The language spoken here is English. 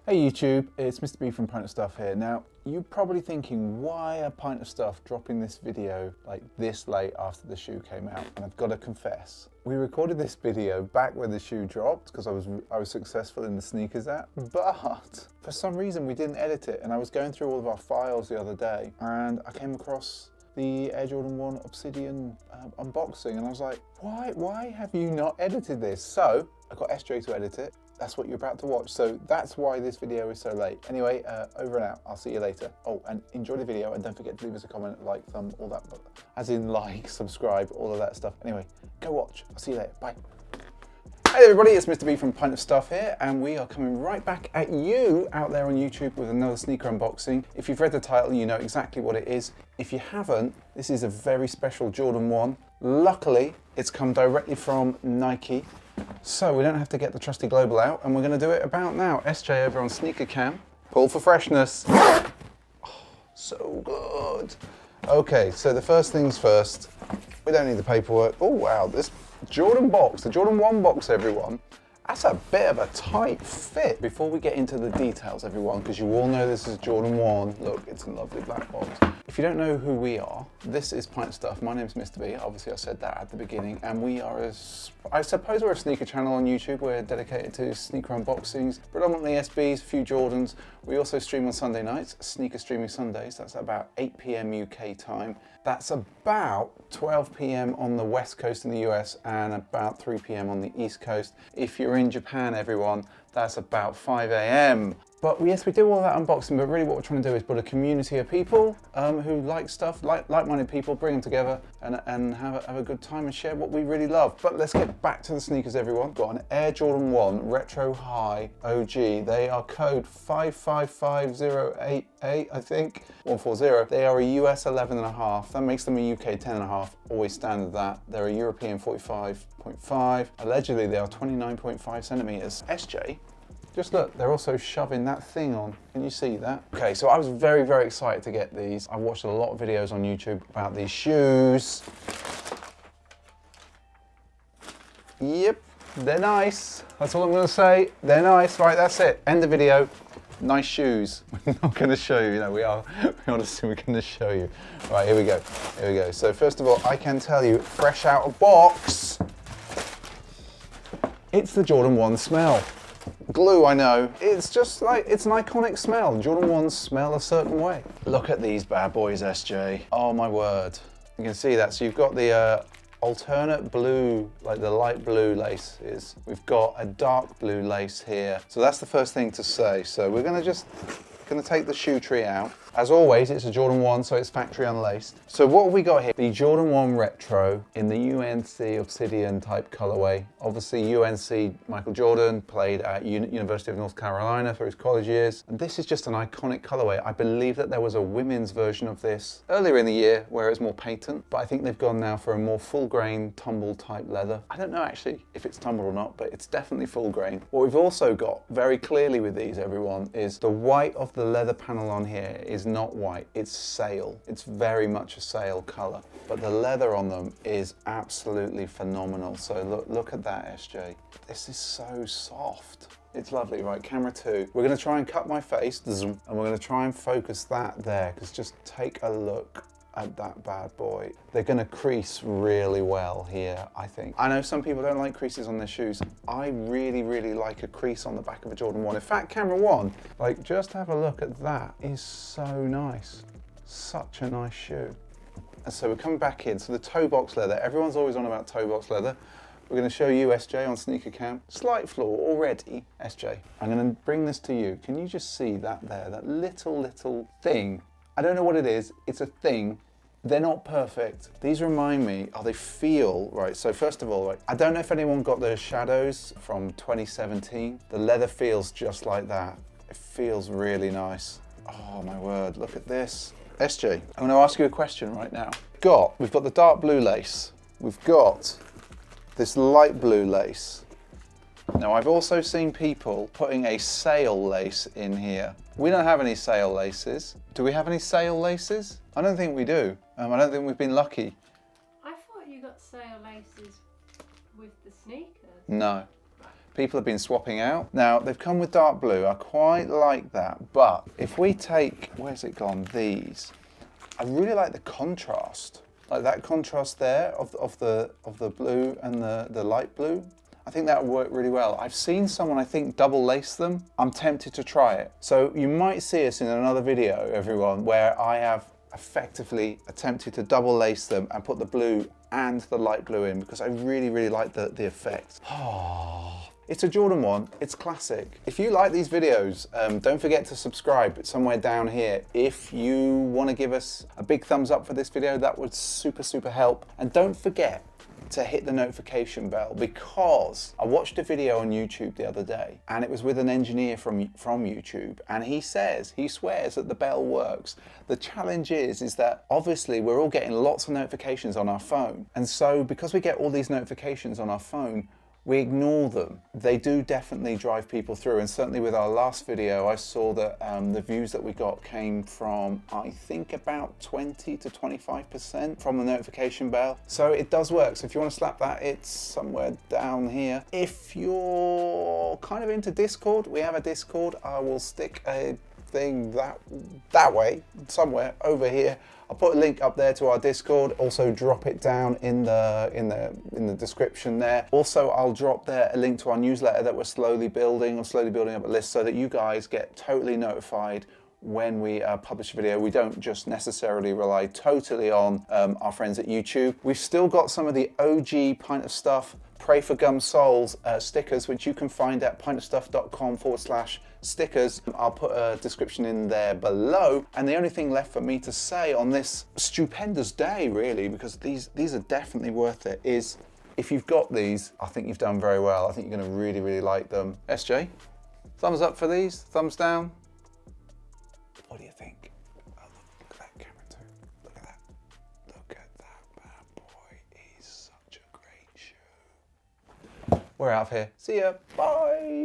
Hey YouTube, it's Mr. B from Pint of Stuff here. Now, you're probably thinking, why a Pint of Stuff dropping this video like this late after the shoe came out? And I've got to confess, we recorded this video back when the shoe dropped because I was successful in the sneakers app, but for some reason we didn't edit it. And I was going through all of our files the other day and I came across the Air Jordan 1 Obsidian unboxing and I was like, why have you not edited this? So I got SJ to edit it. That's what you're about to watch, so that's why this video is so late. Anyway, over and out. I'll see you later. Oh, and enjoy the video, and don't forget to leave us a comment, like, thumb, all that, as in like, subscribe, all of that stuff. Anyway, go watch. I'll see you later. Bye. Hey everybody, it's Mr. B from Pint of Stuff here, and we are coming right back at you out there on YouTube with another sneaker unboxing. If you've read the title, you know exactly what it is. If you haven't, this is a very special Jordan 1. Luckily, it's come directly from Nike. So we don't have to get the trusty global out, and we're going to do it about now. SJ over on Sneaker Cam. Pull for freshness. Oh, so good. Okay, so the first things first. We don't need the paperwork. Oh wow, this Jordan box, the Jordan 1 box, everyone. That's a bit of a tight fit. Before we get into the details, everyone, because you all know this is Jordan 1. Look, it's a lovely black box. If you don't know who we are, this is Pint of Stuff. My name's Mr. B. Obviously, I said that at the beginning. And we are, I suppose we're a sneaker channel on YouTube. We're dedicated to sneaker unboxings, predominantly SBs, a few Jordans. We also stream on Sunday nights, Sneaker Streaming Sundays. That's about 8 p.m. UK time. That's about 12 p.m. on the West Coast in the US and about 3 p.m. on the East Coast. If you're in Japan, everyone, that's about 5 a.m. But yes, we do all that unboxing, but really what we're trying to do is build a community of people who like stuff, like-minded people, bring them together and have a good time and share what we really love. But let's get back to the sneakers, everyone. Got an Air Jordan 1 Retro High OG. They are code 555088, I think, 140. They are a US 11.5. That makes them a UK 10.5. Always standard that. They're a European 45.5. Allegedly, they are 29.5 centimeters. SJ, just look, they're also shoving that thing on. Can you see that? Okay, so I was very, very excited to get these. I watched a lot of videos on YouTube about these shoes. Yep, they're nice. That's all I'm gonna say. They're nice, right, that's it. End the video. Nice shoes. We're not gonna show you, we're gonna show you. Right, here we go, here we go. So first of all, I can tell you, fresh out of box, it's the Jordan 1 smell. Glue, I know. It's just like, it's an iconic smell. Jordan 1s smell a certain way. Look at these bad boys, SJ. Oh my word. You can see that. So you've got the alternate blue, like the light blue laces. We've got a dark blue lace here. So that's the first thing to say. So we're gonna take the shoe tree out. As always, it's a Jordan 1, so it's factory unlaced. So what have we got here? The Jordan 1 Retro in the UNC Obsidian type colorway. Obviously UNC, Michael Jordan played at University of North Carolina for his college years. And this is just an iconic colorway. I believe that there was a women's version of this earlier in the year where it's more patent, but I think they've gone now for a more full grain tumble type leather. I don't know actually if it's tumble or not, but it's definitely full grain. What we've also got very clearly with these, everyone, is the white of the leather panel on here is not white, it's sail. It's very much a sail color, but the leather on them is absolutely phenomenal. So look at that, SJ. This is so soft. It's lovely, right? Camera 2. We're gonna try and cut my face, and we're gonna try and focus that there, because just take a look at that bad boy. They're gonna crease really well here, I think. I know some people don't like creases on their shoes. I really, really like a crease on the back of a Jordan 1. In fact, camera 1, like just have a look at that. Is so nice. Such a nice shoe. And so we're coming back in. So the toe box leather, everyone's always on about toe box leather. We're gonna show you, SJ, on Sneaker Cam. Slight flaw already, SJ. I'm gonna bring this to you. Can you just see that there, that little thing? I don't know what it is, it's a thing. They're not perfect. These remind me, they feel, right, so first of all, right, I don't know if anyone got the shadows from 2017. The leather feels just like that. It feels really nice. Oh my word, look at this. SJ, I'm gonna ask you a question right now. We've got the dark blue lace. We've got this light blue lace. Now I've also seen people putting a sail lace in here. We don't have any sail laces. Do we have any sail laces? I don't think we do. I don't think we've been lucky. I thought you got sail laces with the sneakers. No. people have been swapping out. Now, they've come with dark blue. I quite like that. But if we take, where's it gone? These. I really like the contrast. Like that contrast there of the blue and the light blue. I think that would work really well. I've seen someone, I think, double lace them. I'm tempted to try it. So you might see us in another video, everyone, where I have effectively attempted to double lace them and put the blue and the light blue in, because I really, really like the effect. It's a Jordan 1, it's classic. If you like these videos, don't forget to subscribe. It's somewhere down here. If you want to give us a big thumbs up for this video, that would super, super help. And don't forget to hit the notification bell, because I watched a video on YouTube the other day and it was with an engineer from YouTube, and he swears that the bell works. The challenge is that obviously we're all getting lots of notifications on our phone, and so because we get all these notifications on our phone, we ignore them. They do definitely drive people through, and certainly with our last video, I saw that the views that we got came from, I think, about 20 to 25% from the notification bell. So it does work. So if you want to slap that, it's somewhere down here. If you're kind of into Discord, we have a Discord. I will stick a thing that way, somewhere over here. I'll put a link up there to our Discord. Also drop it down in the description there. Also, I'll drop there a link to our newsletter that we're slowly building up a list, so that you guys get totally notified when we publish a video. We don't just necessarily rely totally on our friends at YouTube. We've still got some of the OG Pint of Stuff Pray for Gum Soles stickers, which you can find at pintofstuff.com/stickers. I'll put a description in there below. And the only thing left for me to say on this stupendous day, really, because these are definitely worth it, is if you've got these, I think you've done very well. I think you're going to really, really like them. SJ, thumbs up for these, thumbs down. What do you think? Oh, look at that camera too. Look at that. Look at that bad boy. He's such a great shoe. We're out of here. See ya. Bye.